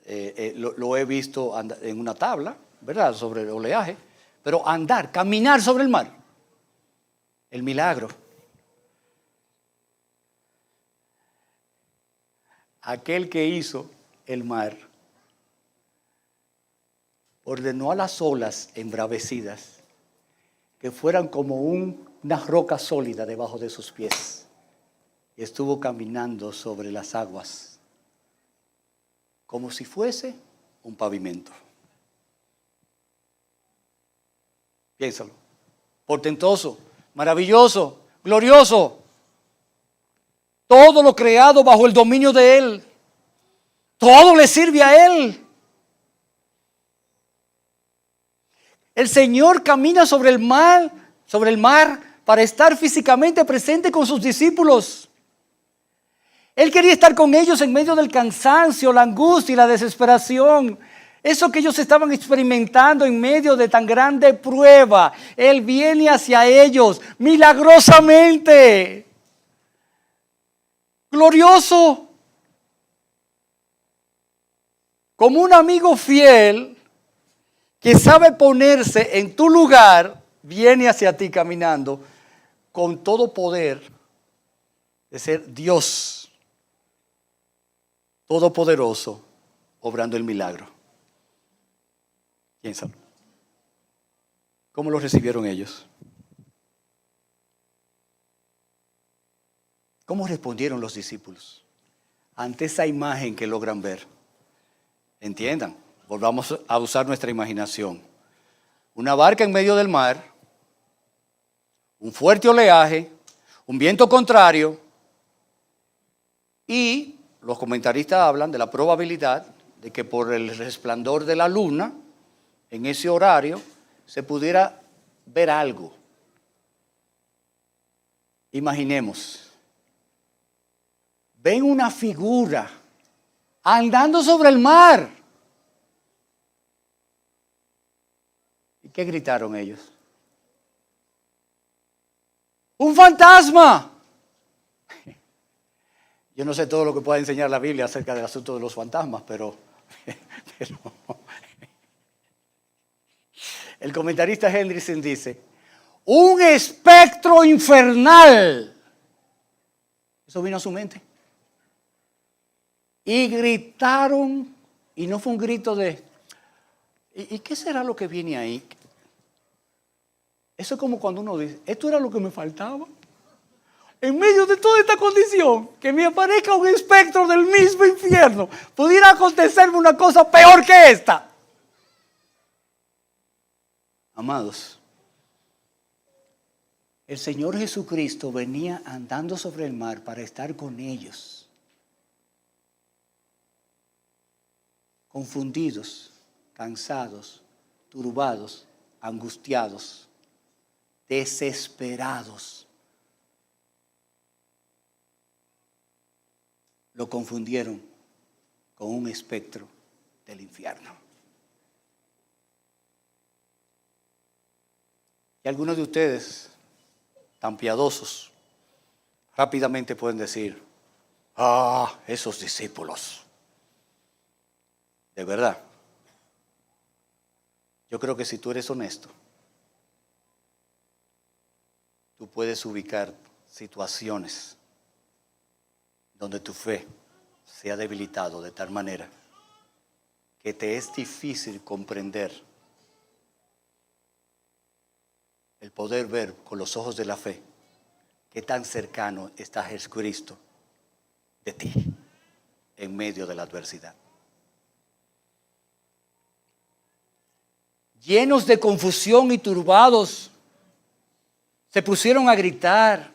[SPEAKER 1] lo he visto en una tabla, ¿verdad? Sobre el oleaje, pero andar, caminar sobre el mar, el milagro. Aquel que hizo el mar ordenó a las olas embravecidas que fueran como una roca sólida debajo de sus pies. Y estuvo caminando sobre las aguas como si fuese un pavimento. Piénsalo. Portentoso, maravilloso, glorioso. Todo lo creado bajo el dominio de Él. Todo le sirve a Él. El Señor camina sobre el mar para estar físicamente presente con sus discípulos. Él quería estar con ellos en medio del cansancio, la angustia y la desesperación. Eso que ellos estaban experimentando en medio de tan grande prueba. Él viene hacia ellos milagrosamente. Glorioso. Como un amigo fiel que sabe ponerse en tu lugar, viene hacia ti caminando con todo poder de ser Dios todopoderoso, obrando el milagro. Piénsalo. ¿Cómo lo recibieron ellos? ¿Cómo respondieron los discípulos ante esa imagen que logran ver? Entiendan, volvamos a usar nuestra imaginación. Una barca en medio del mar, un fuerte oleaje, un viento contrario, y los comentaristas hablan de la probabilidad de que por el resplandor de la luna, en ese horario, se pudiera ver algo. Imaginemos, ven una figura andando sobre el mar. ¿Y qué gritaron ellos? ¡Un fantasma! Yo no sé todo lo que pueda enseñar la Biblia acerca del asunto de los fantasmas, pero el comentarista Hendrickson dice, un espectro infernal. Eso vino a su mente. Y gritaron, y no fue un grito de, ¿y qué será lo que viene ahí? Eso es como cuando uno dice, esto era lo que me faltaba. En medio de toda esta condición, que me aparezca un espectro del mismo infierno, pudiera acontecerme una cosa peor que esta. Amados, el Señor Jesucristo venía andando sobre el mar para estar con ellos, confundidos, cansados, turbados, angustiados, desesperados. Lo confundieron con un espectro del infierno. Y algunos de ustedes, tan piadosos, rápidamente pueden decir, esos discípulos. De verdad, yo creo que si tú eres honesto, tú puedes ubicar situaciones donde tu fe se ha debilitado de tal manera que te es difícil comprender el poder ver con los ojos de la fe qué tan cercano está Jesucristo de ti en medio de la adversidad. Llenos de confusión y turbados, se pusieron a gritar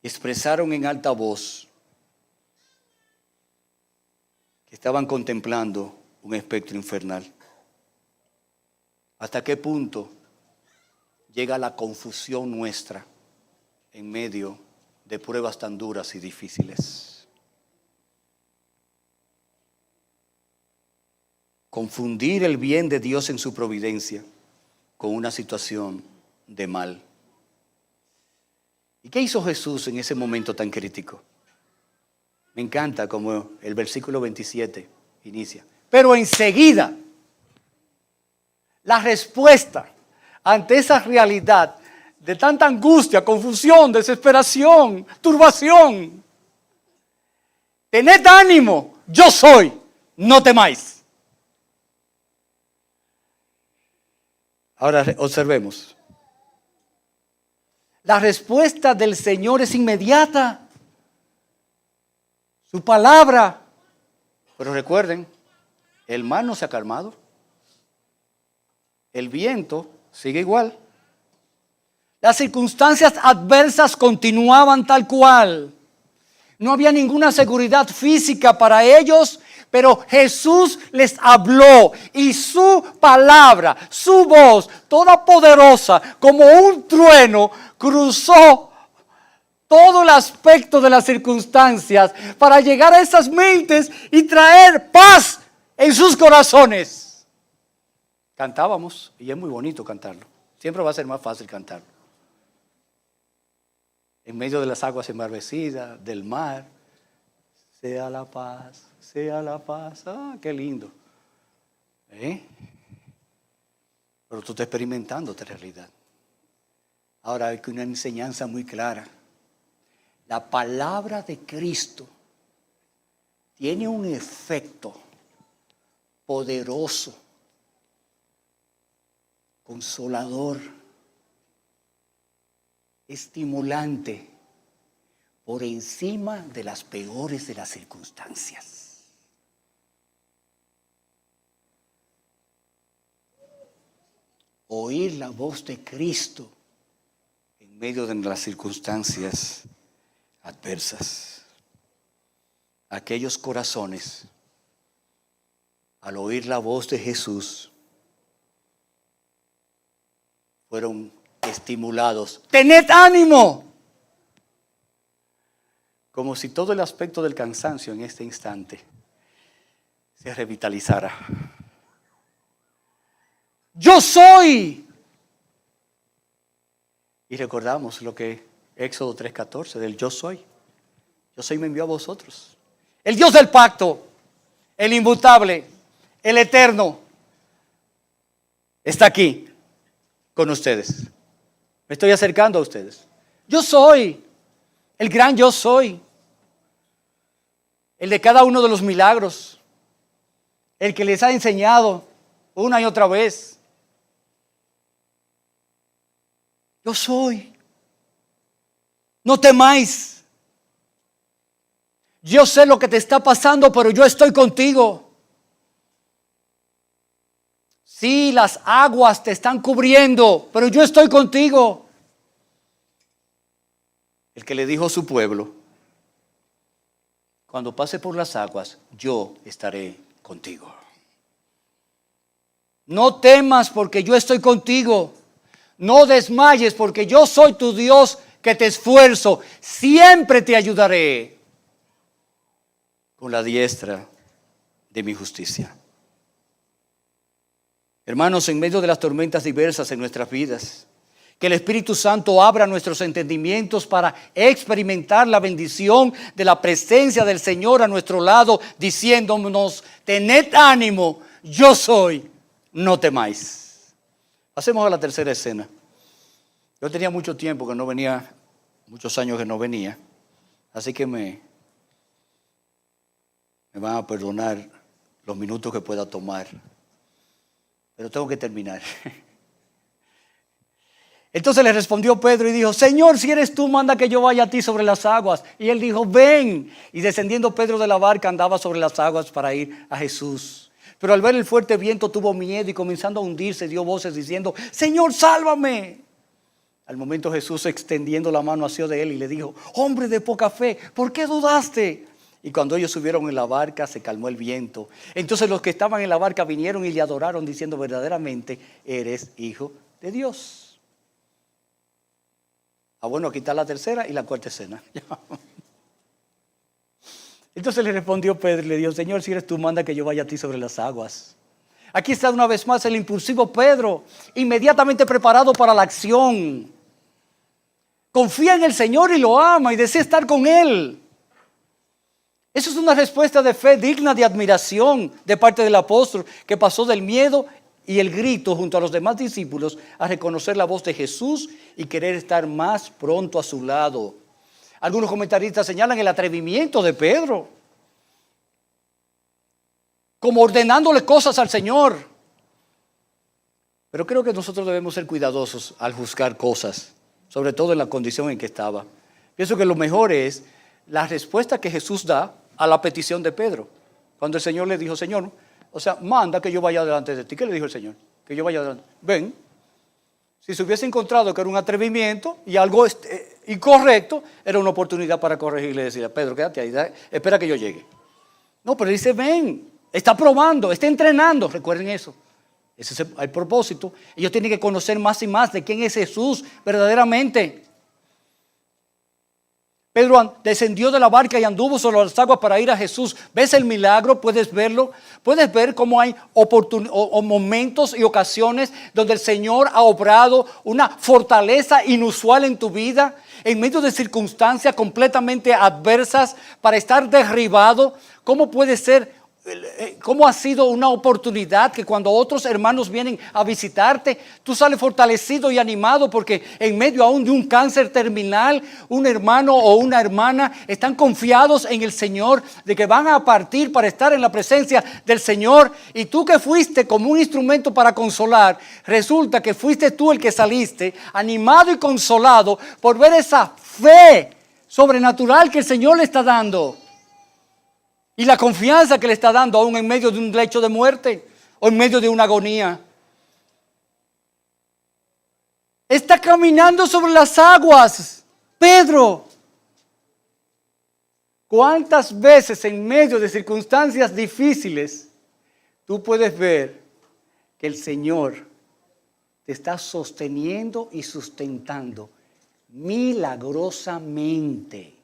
[SPEAKER 1] y expresaron en alta voz que estaban contemplando un espectro infernal. ¿Hasta qué punto llega la confusión nuestra en medio de pruebas tan duras y difíciles? confundir el bien de Dios en su providencia con una situación de mal. ¿Y qué hizo Jesús en ese momento tan crítico? Me encanta como el versículo 27 inicia. Pero enseguida, la respuesta ante esa realidad de tanta angustia, confusión, desesperación, turbación. Tened ánimo, yo soy, no temáis. Ahora observemos. La respuesta del Señor es inmediata. Su palabra. Pero recuerden, el mar no se ha calmado. El viento sigue igual. Las circunstancias adversas continuaban tal cual. No había ninguna seguridad física para ellos, pero Jesús les habló y su palabra, su voz, toda poderosa, como un trueno, cruzó todo el aspecto de las circunstancias para llegar a esas mentes y traer paz en sus corazones. Cantábamos, y es muy bonito cantarlo. Siempre va a ser más fácil cantarlo. En medio de las aguas embravecidas, del mar, sea la paz, sea la paz. Ah, qué lindo. Pero tú estás experimentando esta realidad. Ahora hay una enseñanza muy clara. La palabra de Cristo tiene un efecto poderoso, consolador, estimulante, por encima de las peores de las circunstancias. Oír la voz de Cristo en medio de las circunstancias adversas. Aquellos corazones, al oír la voz de Jesús, fueron estimulados. ¡Tened ánimo! Como si todo el aspecto del cansancio en este instante se revitalizara. ¡Yo soy! Y recordamos lo que Éxodo 3:14 del yo soy. Yo soy me envió a vosotros. El Dios del pacto, el inmutable, el eterno, está aquí con ustedes. Me estoy acercando a ustedes. Yo soy el gran yo soy. El de cada uno de los milagros. El que les ha enseñado una y otra vez. Yo soy. No temáis. Yo sé lo que te está pasando, pero yo estoy contigo. Sí, las aguas te están cubriendo, pero yo estoy contigo. El que le dijo a su pueblo, cuando pase por las aguas, yo estaré contigo. No temas porque yo estoy contigo. No desmayes porque yo soy tu Dios que te esfuerzo. Siempre te ayudaré con la diestra de mi justicia. Hermanos, en medio de las tormentas diversas en nuestras vidas, que el Espíritu Santo abra nuestros entendimientos para experimentar la bendición de la presencia del Señor a nuestro lado, diciéndonos, tened ánimo, yo soy, no temáis. Pasemos a la tercera escena. Yo tenía mucho tiempo que no venía, muchos años que no venía, así que me van a perdonar los minutos que pueda tomar. Pero tengo que terminar. Entonces le respondió Pedro y dijo, Señor, si eres tú, manda que yo vaya a ti sobre las aguas. Y él dijo, ven. Y descendiendo Pedro de la barca, andaba sobre las aguas para ir a Jesús. Pero al ver el fuerte viento tuvo miedo y comenzando a hundirse dio voces diciendo, Señor, sálvame. Al momento Jesús extendiendo la mano hacia de él y le dijo, hombre de poca fe, ¿por qué dudaste? Y cuando ellos subieron en la barca, se calmó el viento. Entonces los que estaban en la barca vinieron y le adoraron diciendo, verdaderamente eres hijo de Dios. Bueno, aquí está la tercera y la cuarta escena. Entonces le respondió Pedro y le dijo, Señor, si eres tú, manda que yo vaya a ti sobre las aguas. Aquí está una vez más el impulsivo Pedro, inmediatamente preparado para la acción. Confía en el Señor y lo ama y desea estar con Él. Eso es una respuesta de fe digna de admiración de parte del apóstol, que pasó del miedo y el grito junto a los demás discípulos a reconocer la voz de Jesús y querer estar más pronto a su lado. Algunos comentaristas señalan el atrevimiento de Pedro, como ordenándole cosas al Señor. Pero creo que nosotros debemos ser cuidadosos al juzgar cosas, sobre todo en la condición en que estaba. Pienso que lo mejor es la respuesta que Jesús da a la petición de Pedro. Cuando el Señor le dijo, Señor, o sea, manda que yo vaya delante de ti. ¿Qué le dijo el Señor? Que yo vaya delante. Ven. Si se hubiese encontrado que era un atrevimiento y algo incorrecto, era una oportunidad para corregirle y decirle, Pedro, quédate ahí, espera que yo llegue. No, pero dice, ven, está probando, está entrenando. Recuerden eso. Ese es el propósito. Ellos tienen que conocer más y más de quién es Jesús verdaderamente. Pedro descendió de la barca y anduvo sobre las aguas para ir a Jesús. ¿Ves el milagro? ¿Puedes verlo? Puedes ver cómo hay momentos y ocasiones donde el Señor ha obrado una fortaleza inusual en tu vida, en medio de circunstancias completamente adversas, para estar derribado. ¿Cómo puede ser? ¿Cómo ha sido una oportunidad que cuando otros hermanos vienen a visitarte, tú sales fortalecido y animado porque en medio aún de un cáncer terminal, un hermano o una hermana están confiados en el Señor de que van a partir para estar en la presencia del Señor, y tú que fuiste como un instrumento para consolar, resulta que fuiste tú el que saliste animado y consolado por ver esa fe sobrenatural que el Señor le está dando. Y la confianza que le está dando aún en medio de un lecho de muerte o en medio de una agonía. Está caminando sobre las aguas, Pedro. ¿Cuántas veces en medio de circunstancias difíciles tú puedes ver que el Señor te está sosteniendo y sustentando milagrosamente?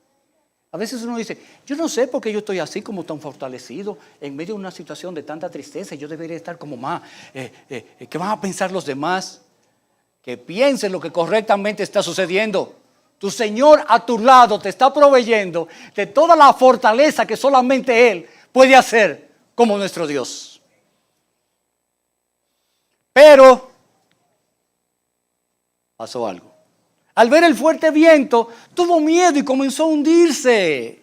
[SPEAKER 1] A veces uno dice, yo no sé por qué yo estoy así como tan fortalecido en medio de una situación de tanta tristeza. Yo debería estar como más, ¿qué van a pensar los demás? Que piensen lo que correctamente está sucediendo. Tu Señor a tu lado te está proveyendo de toda la fortaleza que solamente Él puede hacer como nuestro Dios. Pero pasó algo. Al ver el fuerte viento, tuvo miedo y comenzó a hundirse.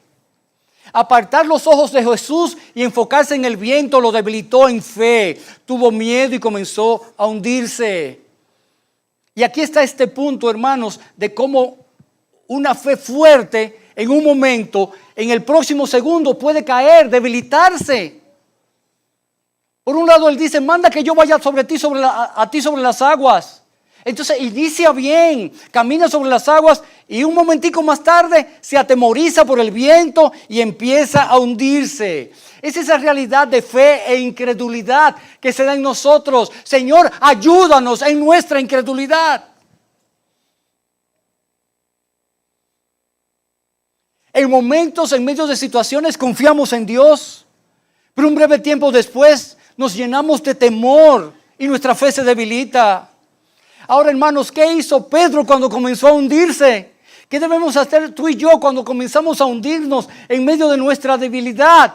[SPEAKER 1] Apartar los ojos de Jesús y enfocarse en el viento lo debilitó en fe. Tuvo miedo y comenzó a hundirse. Y aquí está este punto, hermanos, de cómo una fe fuerte en un momento, en el próximo segundo puede caer, debilitarse. Por un lado, Él dice, manda que yo vaya sobre ti, a ti sobre las aguas. Entonces inicia bien, camina sobre las aguas y un momentico más tarde se atemoriza por el viento y empieza a hundirse. Es esa realidad de fe e incredulidad que se da en nosotros. Señor, ayúdanos en nuestra incredulidad. En momentos, en medio de situaciones, confiamos en Dios, pero un breve tiempo después nos llenamos de temor y nuestra fe se debilita. Ahora, hermanos, ¿qué hizo Pedro cuando comenzó a hundirse? ¿Qué debemos hacer tú y yo cuando comenzamos a hundirnos en medio de nuestra debilidad?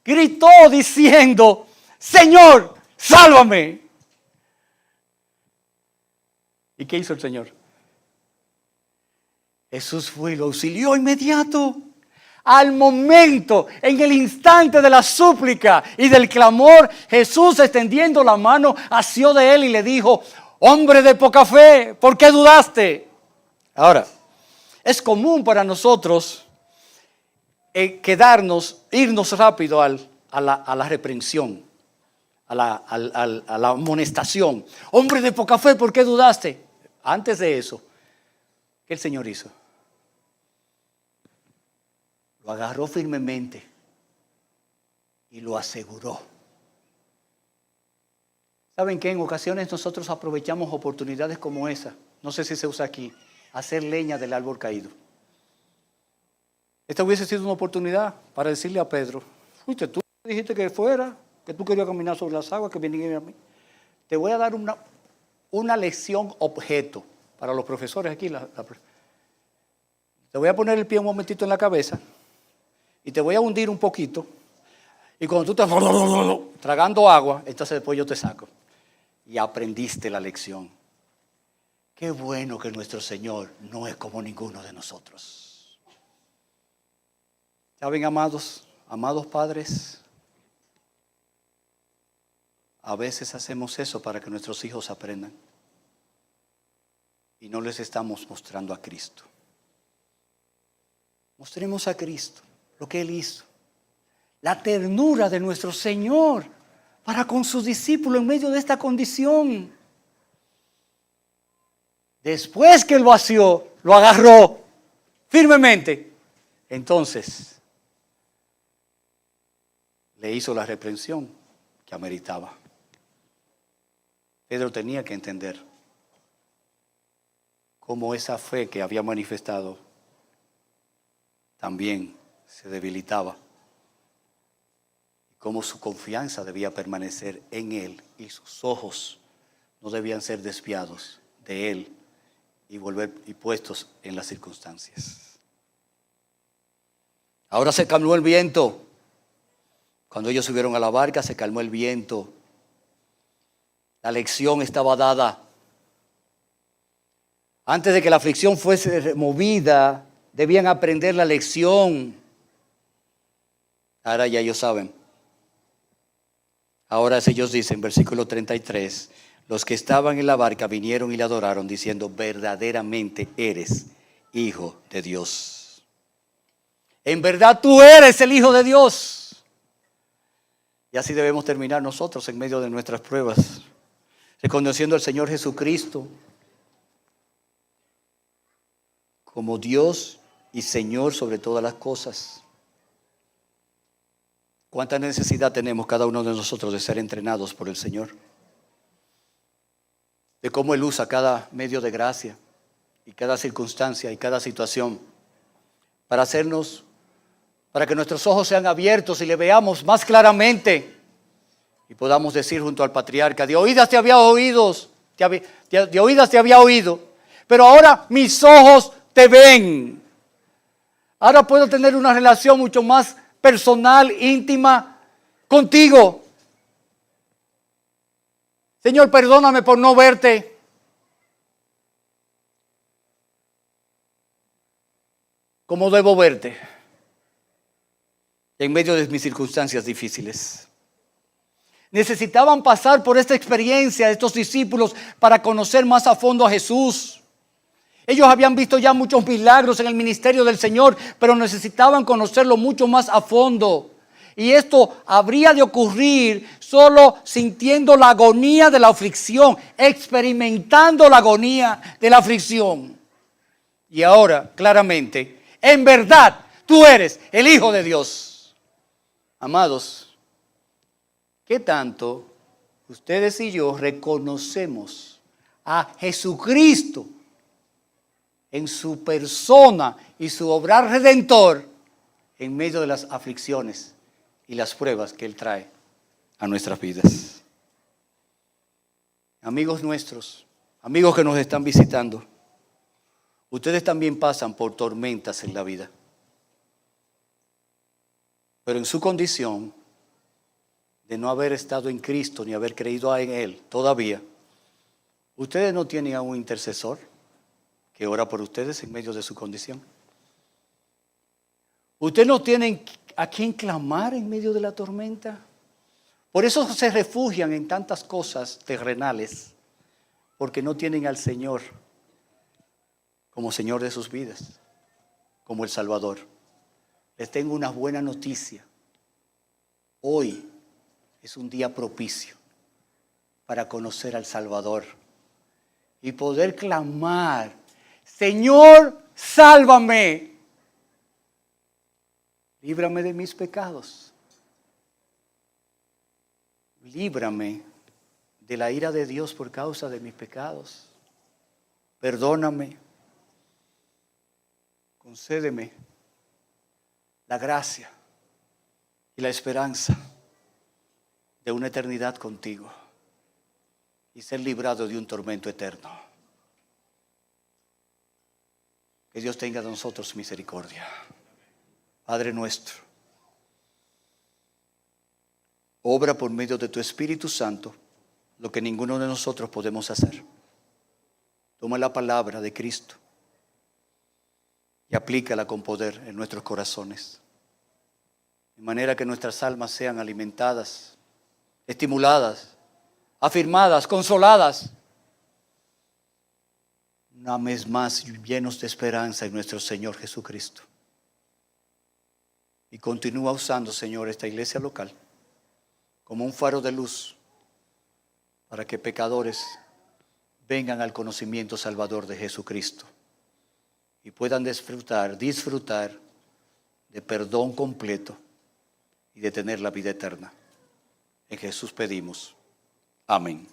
[SPEAKER 1] Gritó diciendo, Señor, sálvame. ¿Y qué hizo el Señor? Jesús fue y lo auxilió inmediato. Al momento, en el instante de la súplica y del clamor, Jesús, extendiendo la mano, asió de él y le dijo, hombre de poca fe, ¿por qué dudaste? Ahora, es común para nosotros irnos rápido a la reprensión, a la amonestación. Hombre de poca fe, ¿por qué dudaste? Antes de eso, ¿qué el Señor hizo? Lo agarró firmemente y lo aseguró. ¿Saben qué? En ocasiones nosotros aprovechamos oportunidades como esa, no sé si se usa aquí, hacer leña del árbol caído. Esta hubiese sido una oportunidad para decirle a Pedro, fuiste tú que dijiste que fuera, que tú querías caminar sobre las aguas que vienen a mí. Te voy a dar una lección objeto para los profesores aquí. Te voy a poner el pie un momentito en la cabeza y te voy a hundir un poquito. Y cuando tú estás tragando agua, entonces después yo te saco. Y aprendiste la lección. Qué bueno que nuestro Señor no es como ninguno de nosotros. ¿Saben, amados padres? A veces hacemos eso para que nuestros hijos aprendan. Y no les estamos mostrando a Cristo. Mostremos a Cristo lo que Él hizo. La ternura de nuestro Señor para con sus discípulos en medio de esta condición. Después que Él lo asió, lo agarró firmemente. Entonces, le hizo la reprensión que ameritaba. Pedro tenía que entender cómo esa fe que había manifestado también se debilitaba. Y cómo su confianza debía permanecer en Él y sus ojos no debían ser desviados de Él y puestos en las circunstancias. Ahora se calmó el viento. Cuando ellos subieron a la barca, se calmó el viento. La lección estaba dada. Antes de que la aflicción fuese removida, debían aprender la lección. Ahora ya ellos saben. Ahora ellos dicen, versículo 33, los que estaban en la barca vinieron y le adoraron, diciendo, verdaderamente eres Hijo de Dios. En verdad tú eres el Hijo de Dios. Y así debemos terminar nosotros en medio de nuestras pruebas, reconociendo al Señor Jesucristo como Dios y Señor sobre todas las cosas. ¿Cuánta necesidad tenemos cada uno de nosotros de ser entrenados por el Señor? De cómo Él usa cada medio de gracia y cada circunstancia y cada situación para que nuestros ojos sean abiertos y le veamos más claramente y podamos decir junto al patriarca, de oídas te había oído, pero ahora mis ojos te ven. Ahora puedo tener una relación mucho más personal, íntima contigo. Señor, perdóname por no verte. Como debo verte en medio de mis circunstancias difíciles. Necesitaban pasar por esta experiencia de estos discípulos para conocer más a fondo a Jesús. Ellos habían visto ya muchos milagros en el ministerio del Señor, pero necesitaban conocerlo mucho más a fondo. Y esto habría de ocurrir solo sintiendo la agonía de la aflicción, experimentando la agonía de la aflicción. Y ahora, claramente, en verdad, tú eres el Hijo de Dios. Amados, ¿qué tanto ustedes y yo reconocemos a Jesucristo en su persona y su obrar redentor en medio de las aflicciones y las pruebas que Él trae a nuestras vidas? Amigos nuestros, amigos que nos están visitando, ustedes también pasan por tormentas en la vida. Pero en su condición de no haber estado en Cristo ni haber creído en Él todavía, ustedes no tienen a un intercesor que ora por ustedes en medio de su condición. Ustedes no tienen a quién clamar en medio de la tormenta. Por eso se refugian en tantas cosas terrenales, porque no tienen al Señor como Señor de sus vidas, como el Salvador. Les tengo una buena noticia. Hoy es un día propicio para conocer al Salvador y poder clamar, Señor, sálvame, líbrame de mis pecados, líbrame de la ira de Dios por causa de mis pecados, perdóname, concédeme la gracia y la esperanza de una eternidad contigo y ser librado de un tormento eterno. Que Dios tenga de nosotros misericordia. Padre nuestro, obra por medio de tu Espíritu Santo lo que ninguno de nosotros podemos hacer. Toma la palabra de Cristo y aplícala con poder en nuestros corazones, de manera que nuestras almas sean alimentadas, estimuladas, afirmadas, consoladas, una vez más llenos de esperanza en nuestro Señor Jesucristo. Y continúa usando, Señor, esta iglesia local como un faro de luz para que pecadores vengan al conocimiento salvador de Jesucristo y puedan disfrutar de perdón completo y de tener la vida eterna. En Jesús pedimos. Amén.